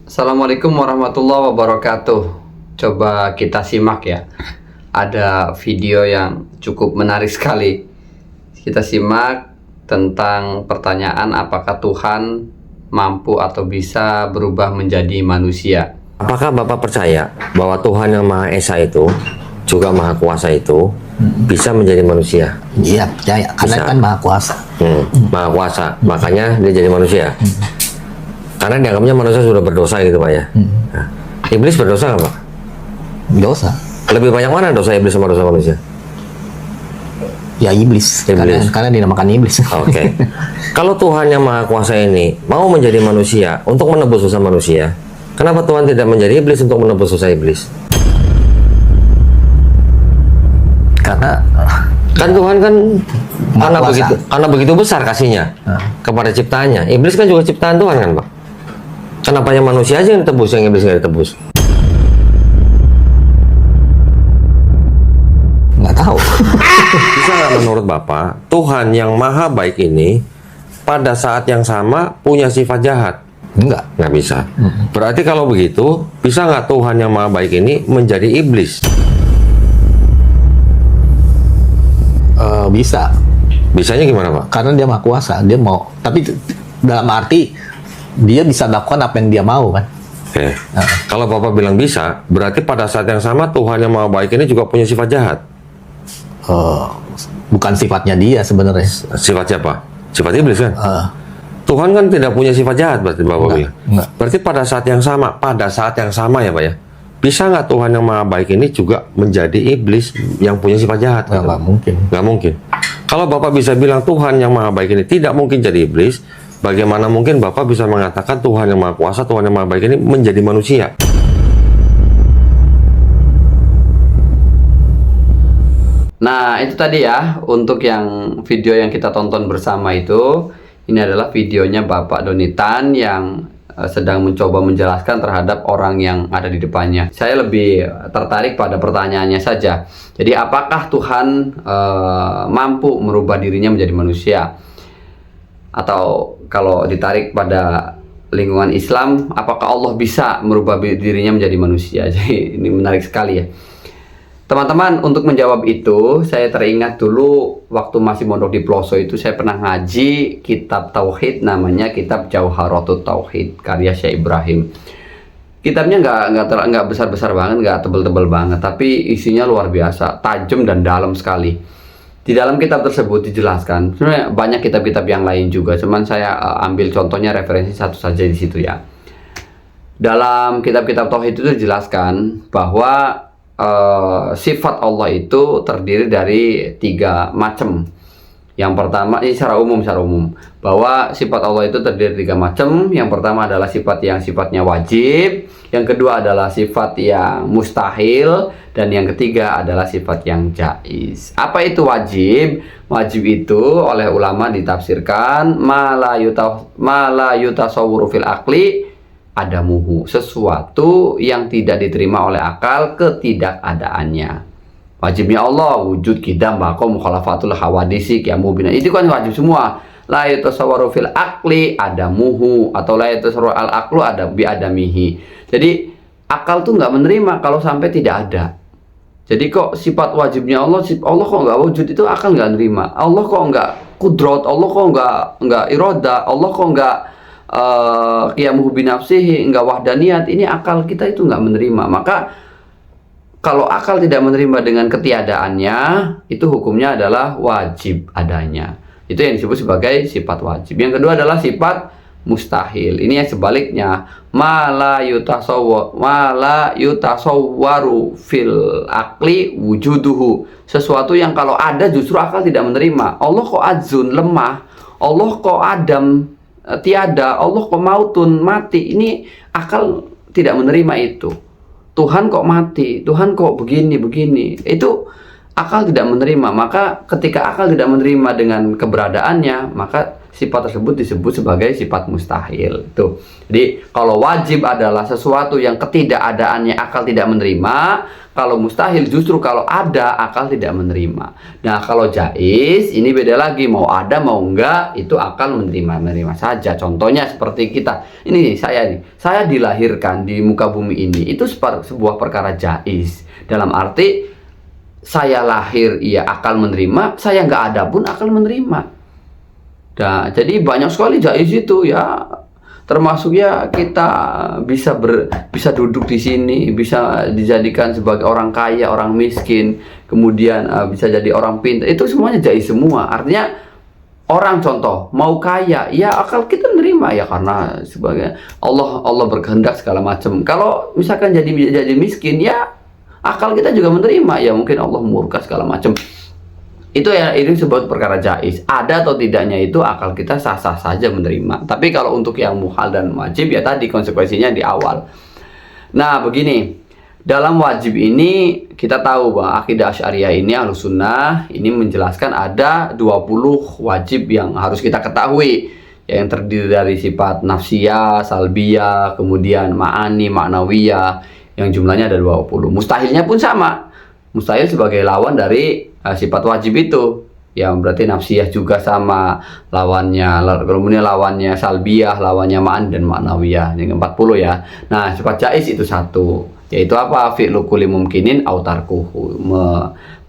Assalamualaikum warahmatullahi wabarakatuh. Coba kita simak ya. Ada video yang cukup menarik sekali. Kita simak tentang pertanyaan apakah Tuhan mampu atau bisa berubah menjadi manusia. Apakah Bapak percaya bahwa Tuhan yang Maha Esa itu, juga Maha Kuasa itu, bisa menjadi manusia? Iya, percaya. Karena Bisa. kan Maha Kuasa. Maha Kuasa, makanya dia jadi manusia. Karena dianggapnya manusia sudah berdosa gitu Pak ya. Nah, iblis berdosa nggak Pak? Dosa. Lebih banyak mana dosa iblis sama dosa manusia? Ya iblis. Iblis. Karena dinamakan iblis. Oke. Kalau Tuhan yang Maha Kuasa ini mau menjadi manusia untuk menebus dosa manusia, kenapa Tuhan tidak menjadi iblis untuk menebus dosa iblis? Karena Kan Tuhan kan Maha Kuasa. karena begitu besar kasihnya kepada ciptaannya. Iblis kan juga ciptaan Tuhan kan Pak? Kenapa yang manusia aja yang ditebus, yang iblis nggak ditebus? nggak tahu. Bisa nggak menurut Bapak, Tuhan yang maha baik ini pada saat yang sama punya sifat jahat? Enggak. Nggak bisa. Berarti kalau begitu, bisa nggak Tuhan yang maha baik ini menjadi iblis? Bisa. Bisanya gimana Pak? Karena dia Maha Kuasa. Dia mau. Tapi dalam arti dia bisa lakukan apa yang dia mau kan. Oke. Kalau Bapak bilang bisa, berarti pada saat yang sama Tuhan yang maha baik ini juga punya sifat jahat. Bukan sifatnya dia sebenarnya. Sifat siapa? Sifat iblis kan? Tuhan Tuhan kan tidak punya sifat jahat berarti Bapak bilang. enggak. Berarti pada saat yang sama ya Pak ya. Bisa nggak Tuhan yang maha baik ini juga menjadi iblis yang punya sifat jahat? Nggak mungkin. Nggak mungkin. Kalau Bapak bisa bilang Tuhan yang maha baik ini tidak mungkin jadi iblis, bagaimana mungkin Bapak bisa mengatakan Tuhan yang maha kuasa, Tuhan yang maha baik ini menjadi manusia? Nah, itu tadi ya untuk yang video yang kita tonton bersama itu. Ini adalah videonya Bapak Donitan yang sedang mencoba menjelaskan terhadap orang yang ada di depannya. Saya lebih tertarik pada pertanyaannya saja. Jadi apakah Tuhan mampu merubah dirinya menjadi manusia? Atau kalau ditarik pada lingkungan Islam, apakah Allah bisa merubah dirinya menjadi manusia? Jadi ini menarik sekali ya. Teman-teman, untuk menjawab itu, saya teringat dulu waktu masih mondok di Ploso itu saya pernah ngaji kitab Tauhid, namanya kitab Jauharatut Tauhid, karya Syekh Ibrahim. Kitabnya nggak besar-besar banget, nggak tebel-tebel banget, tapi isinya luar biasa, tajam dan dalam sekali. Di dalam kitab tersebut dijelaskan, sebenarnya banyak kitab-kitab yang lain juga, cuman saya ambil contohnya referensi satu saja di situ ya. Dalam kitab-kitab Tauhid itu dijelaskan bahwa sifat Allah itu terdiri dari 3 macam. Yang pertama, ini secara umum bahwa sifat Allah itu terdiri dari 3 macam. Yang pertama adalah sifat yang sifatnya wajib, yang kedua adalah sifat yang mustahil, dan yang ketiga adalah sifat yang jaiz. Apa itu wajib? Wajib itu oleh ulama ditafsirkan ma la yutasawwuru fil aqli adamuhu, sesuatu yang tidak diterima oleh akal ketidakadaannya. Wajibnya Allah wujud, qidam, baqa, mukhalafatul hawadisi, qiyamu bina, itu kan wajib semua. La yatasawwaru fil aqli adamuhu, atau la yatasawwaru al aqlu bi adamihi. Jadi akal tuh nggak menerima kalau sampai tidak ada. Jadi kok sifat wajibnya Allah kok nggak wujud, itu akal nggak nerima. Allah kok nggak kudrat, Allah kok nggak iroda, Allah kok nggak qiyamuhu binafsihi, enggak wahdaniyat, ini akal kita itu enggak menerima. Maka kalau akal tidak menerima dengan ketiadaannya, itu hukumnya adalah wajib adanya. Itu yang disebut sebagai sifat wajib. Yang kedua adalah sifat mustahil. Ini yang sebaliknya, ma la yutasawwaru fil aqli wujuduhu, sesuatu yang kalau ada justru akal tidak menerima. Allah kok adzun, lemah, Allah kok adam, tiada, Allah kok mautun, mati, ini akal tidak menerima itu. Tuhan kok mati, Tuhan kok begini, itu akal tidak menerima. Maka ketika akal tidak menerima dengan keberadaannya, maka sifat tersebut disebut sebagai sifat mustahil. Tuh. Jadi kalau wajib adalah sesuatu yang ketidakadaannya akal tidak menerima, kalau mustahil justru kalau ada akal tidak menerima. Nah, kalau jaiz ini beda lagi, mau ada mau enggak itu akal menerima saja. Contohnya seperti kita. Ini saya dilahirkan di muka bumi ini, itu sebuah perkara jaiz. Dalam arti saya lahir iya akal menerima, saya nggak ada pun akal menerima. Nah, jadi banyak sekali jaiz itu ya, termasuk ya kita bisa duduk di sini, bisa dijadikan sebagai orang kaya, orang miskin, kemudian bisa jadi orang pintar, itu semuanya jaiz semua. Artinya orang contoh mau kaya, ya akal kita menerima ya karena sebagai Allah berkehendak segala macam. Kalau misalkan jadi miskin ya akal kita juga menerima, ya mungkin Allah murka segala macam. Itu ya, ini sebut perkara jaiz. Ada atau tidaknya itu akal kita sah-sah saja menerima. Tapi kalau untuk yang muhal dan wajib ya tadi konsekuensinya di awal. Nah begini, dalam wajib ini kita tahu bahwa akidah Asy'ariyah ini Ahlus Sunnah ini menjelaskan ada 20 wajib yang harus kita ketahui, yang terdiri dari sifat nafsiyah, salbiyah, kemudian ma'ani, ma'nawiyah, yang jumlahnya ada 20. Mustahilnya pun sama. Mustahil sebagai lawan dari sifat wajib itu, yang berarti nafsiyah juga sama lawannya, kemudian lawannya salbiyah, lawannya ma'an dan ma'nawiyah, yang 40 ya. Nah, sifat jaiz itu satu, yaitu apa? Fi'lu kulli mumkinin aw tarkuhu,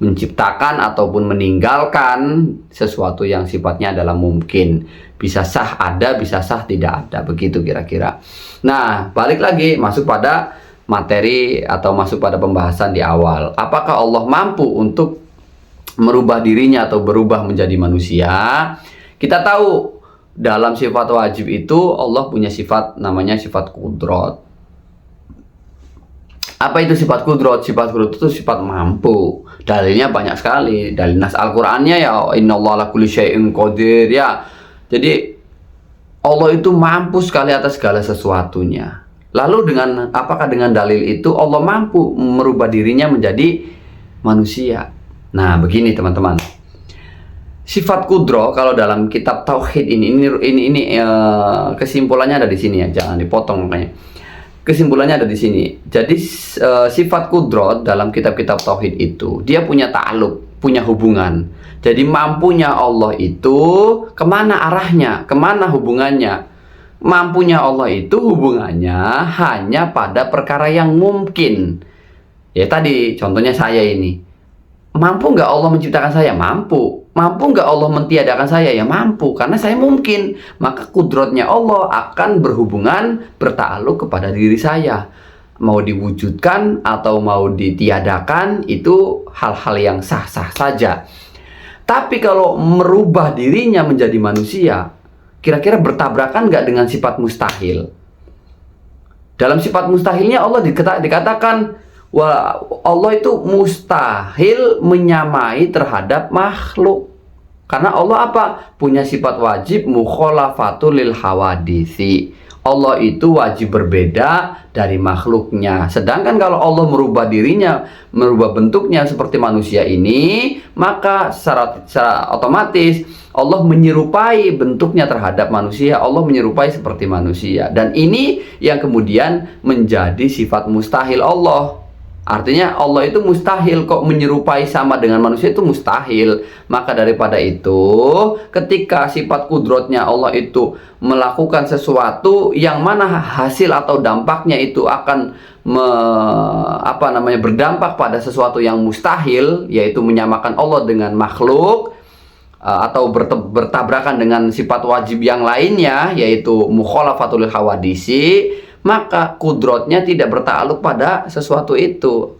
menciptakan ataupun meninggalkan sesuatu yang sifatnya adalah mungkin, bisa sah ada, bisa sah tidak ada, begitu kira-kira. Nah, balik lagi masuk pada materi atau masuk pada pembahasan di awal. Apakah Allah mampu untuk merubah dirinya atau berubah menjadi manusia? Kita tahu dalam sifat wajib itu Allah punya sifat namanya sifat kudrat. Apa itu sifat kudrat? Sifat kudrat itu sifat mampu. Dalilnya banyak sekali. Dalil nas Al-Qur'annya ya innallaha ala kulli syai'in qadir ya. Jadi Allah itu mampu sekali atas segala sesuatunya. Lalu apakah dengan dalil itu Allah mampu merubah dirinya menjadi manusia? Nah, begini teman-teman. Sifat kudro kalau dalam kitab tauhid ini kesimpulannya ada di sini ya, jangan dipotong makanya. Kesimpulannya ada di sini. Jadi sifat kudro dalam kitab-kitab tauhid itu dia punya ta'alluq, punya hubungan. Jadi mampunya Allah itu kemana arahnya, kemana hubungannya? Mampunya Allah itu hubungannya hanya pada perkara yang mungkin. Ya tadi contohnya saya ini. Mampu nggak Allah menciptakan saya? Mampu. Mampu nggak Allah mentiadakan saya? Ya mampu, karena saya mungkin. Maka kudratnya Allah akan berhubungan, bertakluk kepada diri saya. Mau diwujudkan atau mau ditiadakan, itu hal-hal yang sah-sah saja. Tapi kalau merubah dirinya menjadi manusia, kira-kira bertabrakan nggak dengan sifat mustahil? Dalam sifat mustahilnya Allah dikatakan, wah, Allah itu mustahil menyamai terhadap makhluk. Karena Allah apa? Punya sifat wajib mukhalafatul lil hawadisi. Allah itu wajib berbeda dari makhluknya. Sedangkan kalau Allah merubah dirinya, merubah bentuknya seperti manusia ini, maka secara otomatis Allah menyerupai bentuknya terhadap manusia. Allah menyerupai seperti manusia. Dan ini yang kemudian menjadi sifat mustahil Allah. Artinya Allah itu mustahil kok menyerupai sama dengan manusia, itu mustahil. Maka daripada itu, ketika sifat kudratnya Allah itu melakukan sesuatu yang mana hasil atau dampaknya itu akan berdampak pada sesuatu yang mustahil, yaitu menyamakan Allah dengan makhluk, atau bertabrakan dengan sifat wajib yang lainnya, yaitu mukhalafatul hawadisi, maka kudratnya tidak bertakluk pada sesuatu itu.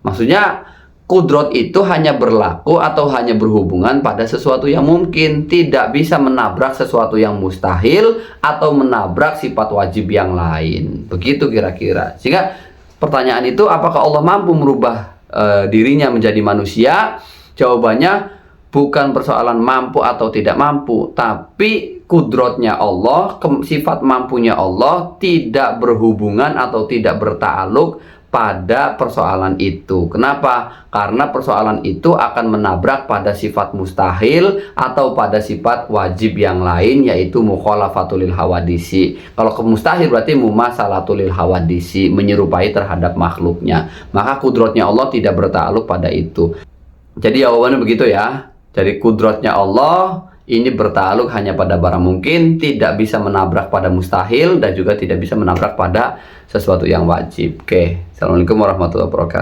Maksudnya kudrat itu hanya berlaku atau hanya berhubungan pada sesuatu yang mungkin, tidak bisa menabrak sesuatu yang mustahil atau menabrak sifat wajib yang lain. Begitu kira-kira. Sehingga pertanyaan itu, apakah Allah mampu merubah dirinya menjadi manusia? Jawabannya bukan persoalan mampu atau tidak mampu, tapi kudratnya Allah, sifat mampunya Allah tidak berhubungan atau tidak bertakluk pada persoalan itu. Kenapa? Karena persoalan itu akan menabrak pada sifat mustahil atau pada sifat wajib yang lain, yaitu mukhalafatul hawadisi. Kalau ke mustahil berarti mumasalatul hawadisi, menyerupai terhadap makhluknya. Maka kudratnya Allah tidak bertakluk pada itu. Jadi jawabannya begitu ya. Jadi kudratnya Allah ini bertakluk hanya pada barang mungkin, tidak bisa menabrak pada mustahil, dan juga tidak bisa menabrak pada sesuatu yang wajib. Oke, Assalamualaikum warahmatullahi wabarakatuh.